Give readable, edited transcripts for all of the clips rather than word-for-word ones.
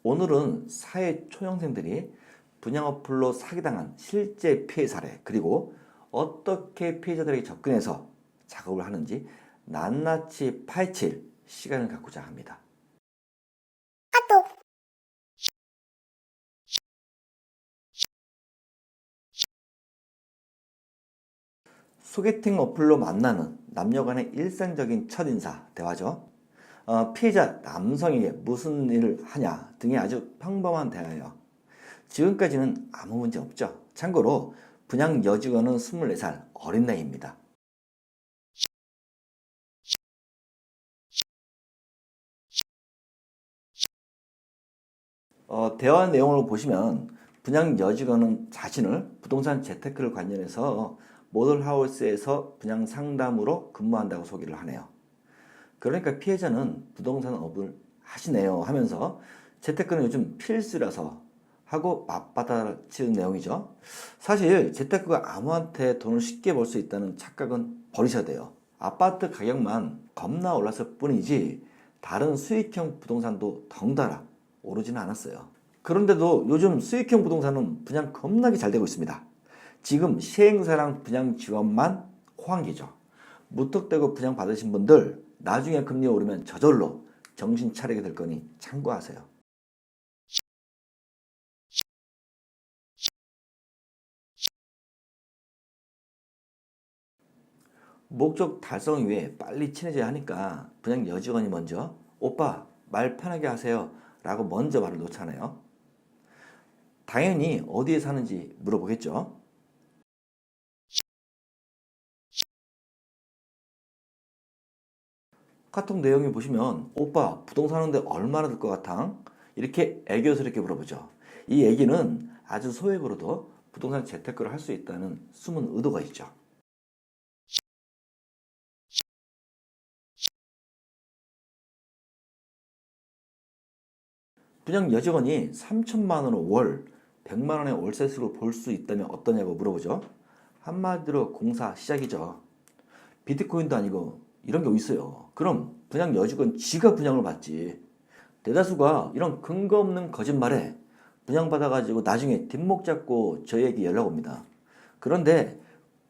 오늘은 사회 초년생들이 분양 어플로 사기당한 실제 피해 사례, 그리고 어떻게 피해자들에게 접근해서 작업을 하는지 낱낱이 파헤칠 시간을 갖고자 합니다. 소개팅 어플로 만나는 남녀 간의 일상적인 첫인사 대화죠. 피해자 남성에게 무슨 일을 하냐 등의 아주 평범한 대화예요. 지금까지는 아무 문제 없죠. 참고로 분양 여직원은 24살 어린 나이입니다. 대화 내용을 보시면 분양 여직원은 자신을 부동산 재테크를 관련해서 모델하우스에서 분양 상담으로 근무한다고 소개를 하네요. 그러니까 피해자는 부동산 업을 하시네요 하면서 재테크는 요즘 필수라서 하고 맞받아치는 내용이죠. 사실 재테크가 아무한테 돈을 쉽게 벌 수 있다는 착각은 버리셔야 돼요. 아파트 가격만 겁나 올랐을 뿐이지 다른 수익형 부동산도 덩달아 오르지는 않았어요. 그런데도 요즘 수익형 부동산은 분양 겁나게 잘 되고 있습니다. 지금 시행사랑 분양 지원만 호황기죠. 무턱대고 분양 받으신 분들 나중에 금리 오르면 저절로 정신 차리게 될 거니 참고하세요. 목적 달성 위해 빨리 친해져야 하니까 분양 여직원이 먼저 오빠 말 편하게 하세요 라고 먼저 말을 놓잖아요. 당연히 어디에 사는지 물어보겠죠. 카톡 내용에 보시면 오빠 부동산 하는데 얼마나 들 것 같아? 이렇게 애교스럽게 물어보죠. 이 얘기는 아주 소액으로도 부동산 재테크를 할 수 있다는 숨은 의도가 있죠. 분양 여직원이 3천만 원을 월 100만 원의 월세수로 볼 수 있다면 어떠냐고 물어보죠. 한마디로 공사 시작이죠. 비트코인도 아니고 이런 게 어딨어요. 그럼 분양 여직원 지가 분양을 받지. 대다수가 이런 근거 없는 거짓말에 분양받아가지고 나중에 뒷목 잡고 저희에게 연락 옵니다. 그런데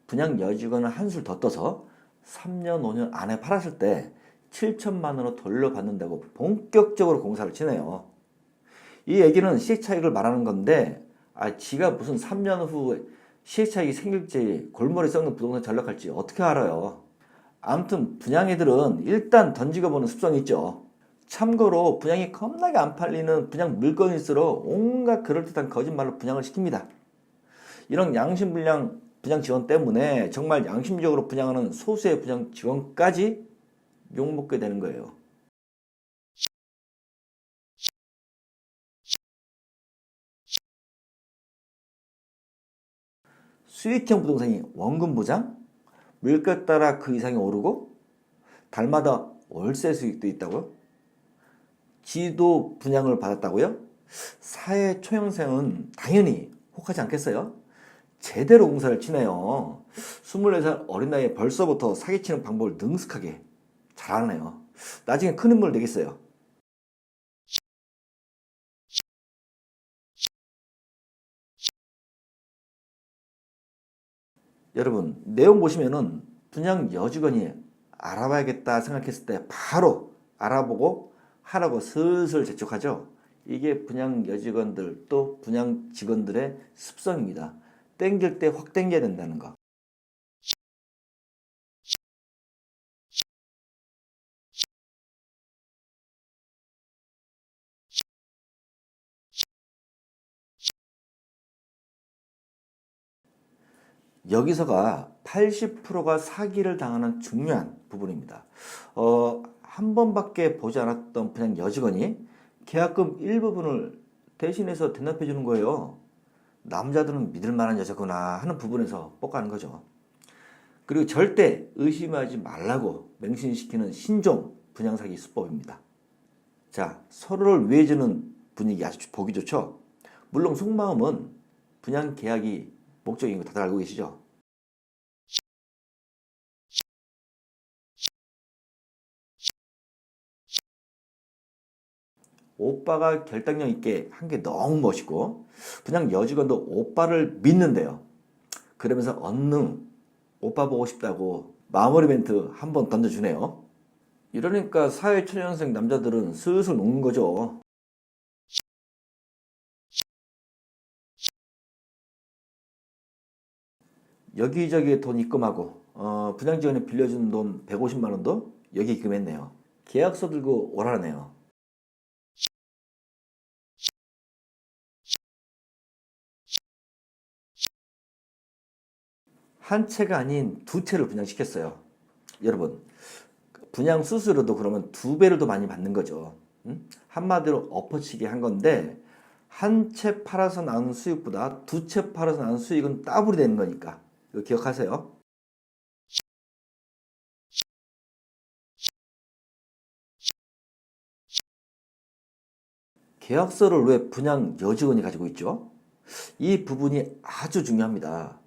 분양 여직원을 한술 더 떠서 3년, 5년 안에 팔았을 때 7천만 원을 돌려받는다고 본격적으로 공사를 치네요. 이 얘기는 시세 차익을 말하는 건데 지가 무슨 3년 후에 시세 차익이 생길지 골머리 썩는 부동산 전략할지 어떻게 알아요. 아무튼 분양애들은 일단 던지고 보는 습성이 있죠. 참고로 분양이 겁나게 안 팔리는 분양 물건일수록 온갖 그럴듯한 거짓말로 분양을 시킵니다. 이런 양심불량 분양 지원 때문에 정말 양심적으로 분양하는 소수의 분양 지원까지 욕먹게 되는 거예요. 수익형 부동산이 원금 보장? 물가 따라 그 이상이 오르고 달마다 월세 수익도 있다고요? 지도 분양을 받았다고요? 사회 초년생은 당연히 혹하지 않겠어요? 제대로 공사를 치네요. 24살 어린 나이에 벌써부터 사기치는 방법을 능숙하게 잘하네요. 나중에 큰 인물 되겠어요. 여러분 내용 보시면은 분양 여직원이 알아봐야겠다 생각했을 때 바로 알아보고 하라고 슬슬 재촉하죠. 이게 분양 여직원들 또 분양 직원들의 습성입니다. 땡길 때 확 땡겨야 된다는 거. 여기서가 80%가 사기를 당하는 중요한 부분입니다. 한 번밖에 보지 않았던 분양 여직원이 계약금 일부분을 대신해서 대납해 주는 거예요. 남자들은 믿을 만한 여자구나 하는 부분에서 뻑가는 거죠. 그리고 절대 의심하지 말라고 맹신시키는 신종 분양사기 수법입니다. 자, 서로를 위해주는 분위기 아주 보기 좋죠? 물론 속마음은 분양 계약이 목적인 거 다들 알고 계시죠? 오빠가 결단력 있게 한 게 너무 멋있고 분양 여직원도 오빠를 믿는데요. 그러면서 얼른 오빠 보고 싶다고 마무리 멘트 한 번 던져주네요. 이러니까 사회초년생 남자들은 슬슬 녹는 거죠. 여기저기 돈 입금하고 분양지원에 빌려준 돈 150만 원도 여기 입금했네요. 계약서 들고 오라네요. 한 채가 아닌 두 채를 분양시켰어요. 여러분, 분양 수수료도 그러면 두 배를 더 많이 받는 거죠. 한마디로 엎어치기 한 건데 한 채 팔아서 나온 수익보다 두 채 팔아서 나온 수익은 더블이 되는 거니까 이거 기억하세요. 계약서를 왜 분양 여직원이 가지고 있죠? 이 부분이 아주 중요합니다.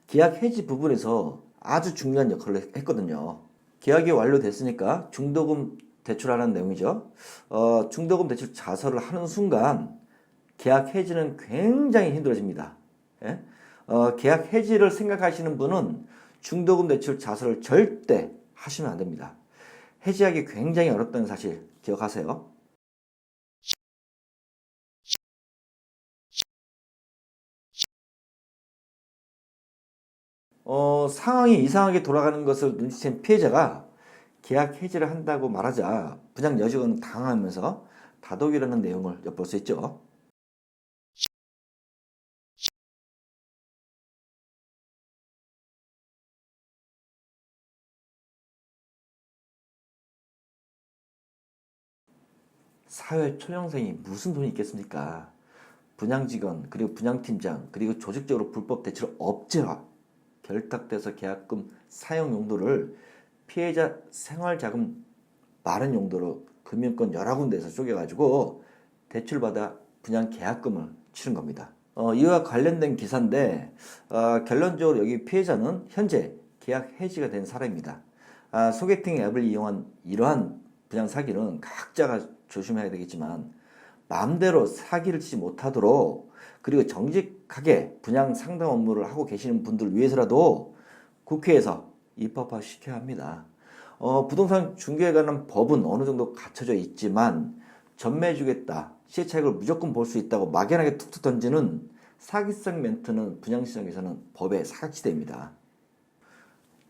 계약 해지 부분에서 아주 중요한 역할을 했거든요. 계약이 완료됐으니까 중도금 대출하라는 내용이죠. 중도금 대출 자설을 하는 순간 계약 해지는 굉장히 힘들어집니다. 예? 계약 해지를 생각하시는 분은 중도금 대출 자설을 절대 하시면 안 됩니다. 해지하기 굉장히 어렵다는 사실 기억하세요. 상황이 이상하게 돌아가는 것을 눈치챈 피해자가 계약 해지를 한다고 말하자 분양 여직원은 당황하면서 다독이라는 내용을 엿볼 수 있죠. 사회 초년생이 무슨 돈이 있겠습니까? 분양직원, 그리고 분양팀장, 그리고 조직적으로 불법 대출 업체와 결탁돼서 계약금 사용 용도를 피해자 생활자금 마련 용도로 금융권 여러 군데에서 쪼개가지고 대출받아 분양 계약금을 치른 겁니다. 이와 관련된 기사인데 결론적으로 여기 피해자는 현재 계약 해지가 된 사람입니다. 소개팅 앱을 이용한 이러한 분양 사기는 각자가 조심해야 되겠지만 마음대로 사기를 치지 못하도록 그리고 정직하게 분양 상담 업무를 하고 계시는 분들 위해서라도 국회에서 입법화 시켜야 합니다. 부동산 중개에 관한 법은 어느 정도 갖춰져 있지만 전매해주겠다, 시세 차익을 무조건 볼 수 있다고 막연하게 툭툭 던지는 사기성 멘트는 분양시장에서는 법의 사각지대입니다.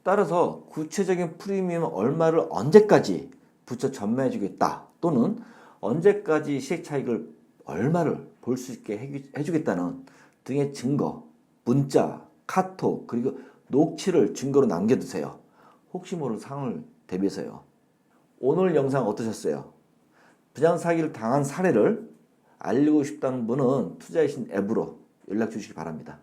따라서 구체적인 프리미엄 얼마를 언제까지 붙여 전매해주겠다 또는 언제까지 시세 차익을 얼마를 볼 수 있게 해주겠다는 등의 증거, 문자, 카톡 그리고 녹취를 증거로 남겨두세요. 혹시 모를 상황을 대비해서요. 오늘 영상 어떠셨어요? 분양 사기를 당한 사례를 알리고 싶다는 분은 투자이신 앱으로 연락 주시기 바랍니다.